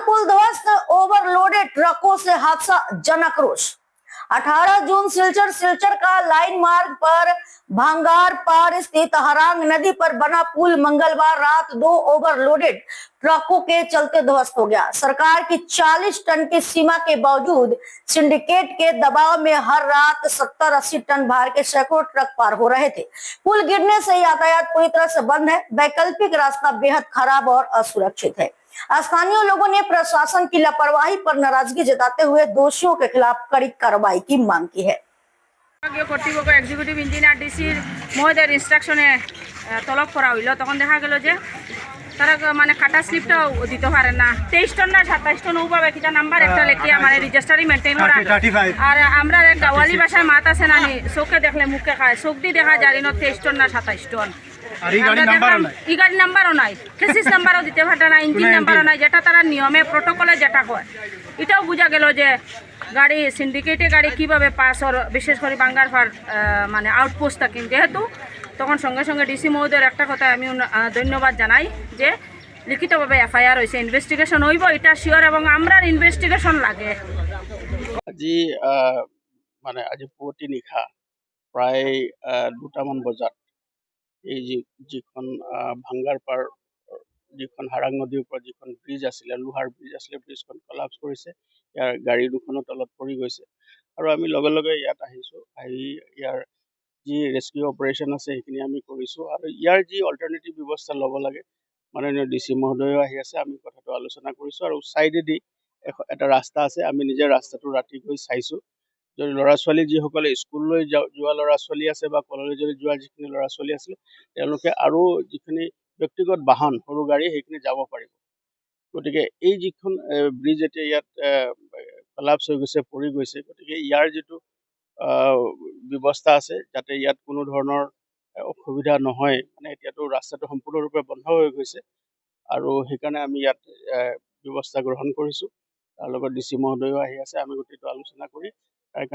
पुल ध्वस्त, ओवरलोडेड ट्रकों से हादसा, जनक्रोश। 18 जून सिलचर का लाइन मार्ग पर भांगार पार स्थित हरांग नदी पर बना पुल मंगलवार रात 2 ओवरलोडेड ट्रकों के चलते ध्वस्त हो गया। सरकार की 40 टन की सीमा के बावजूद सिंडिकेट के दबाव में हर रात 70-80 टन भार के सैकड़ों ट्रक पार हो रहे थे। पुल गिरने से यातायात पूरी तरह से बंद है। वैकल्पिक रास्ता बेहद खराब और असुरक्षित है। स्थानीय लोगों ने प्रशासन की लापरवाही पर नाराजगी जताते हुए दोषियों के खिलाफ कड़ी कार्रवाई की मांग की है। কর্তৃপক্ষ এক্সিকিউটিভ ইঞ্জিনিয়ার ডিসির মহোদয়ের ইনস্ট্রাকশনে তলব করা হইল, তখন দেখা গেল যে তারা মানে কাটা স্লিপটাও দিতে পারে না। 23 টন না 27 টন উপাবে কিটা নাম্বার একটা লেখিয়া মানে রেজিস্টারি মেনটেন করা। আর আমরা এক গাওয়ালি ভাষায় মাত আছে না, চোখে দেখলে মুখে খায়, চোখ দিয়ে দেখা যায় 23 টন না 27 টন। ই গাড়ি নাম্বারও নাই, ফেসিস নাম্বারও দিতে পারে না, ইঞ্জিন নাম্বারও নাই, যেটা তারা নিয়মে প্রটোকলে যেটা কয়। এটাও বোঝা গেল যে গাড়ি সিন্ডিকেটে গাড়ি কীভাবে পাস ওর, বিশেষ করে বাঙ্গারপাড় মানে আউটপোস্ট থাকি, যেহেতু তখন সঙ্গে সঙ্গে ডিসি মহোদয়ের একটা কথা আমি ধন্যবাদ জানাই যে লিখিতভাবে এফআইআর হয়েছে, ইনভেস্টিগেশন হইব, এটা শিওর, এবং আমরা ইনভেস্টিগেশন লাগে। আজি মানে আজি পুৱতি নিশা প্ৰায় 2টামান বজাত এই যিখন ভাঙ্গাৰপাৰ যিখন হাৰাং নদীৰ ওপৰত যিখন ব্ৰিজ আছিলে, লোহাৰ ব্ৰিজ আছিলে, ব্ৰিজখন কলাপছ কৰিছে। ইয়াৰ গাড়ী দুখনো তলত পৰি গৈছে আৰু আমি লগে লগে ইয়াত আহিছোঁ। আহি ইয়াৰ যি ৰেস্কিউ অপাৰেশ্যন আছে সেইখিনি আমি কৰিছোঁ আৰু ইয়াৰ যি অল্টাৰনেটিভ ব্যৱস্থা ল'ব লাগে মাননীয় ডিচি মহোদয়ো আহি আছে। আমি কথাটো আলোচনা কৰিছোঁ আৰু ছাইডেদি এটা ৰাস্তা আছে, আমি নিজে ৰাস্তাটো ৰাতি গৈ চাইছোঁ। যদি ল'ৰা ছোৱালী যিসকলে স্কুললৈ যোৱা ল'ৰা ছোৱালী আছে বা কলেজলৈ যোৱা যিখিনি ল'ৰা ছোৱালী আছিলে, তেওঁলোকে আৰু যিখিনি ব্যক্তিগত বাহন সৰু গাড়ী সেইখিনি যাব পাৰিব। গতিকে এই যিখন ব্ৰিজ এতিয়া ইয়াত কলাপছ হৈ গৈছে, পৰি গৈছে, গতিকে ইয়াৰ যিটো ব্যৱস্থা আছে যাতে ইয়াত কোনো ধৰণৰ অসুবিধা নহয়, মানে এতিয়াতো ৰাস্তাটো সম্পূৰ্ণৰূপে বন্ধ হৈ গৈছে আৰু সেইকাৰণে আমি ইয়াত ব্যৱস্থা গ্ৰহণ কৰিছোঁ। তাৰ লগত ডিচি মহোদয়ো আহি আছে, আমি গোটেইটো আলোচনা কৰি তাৰ কাৰণে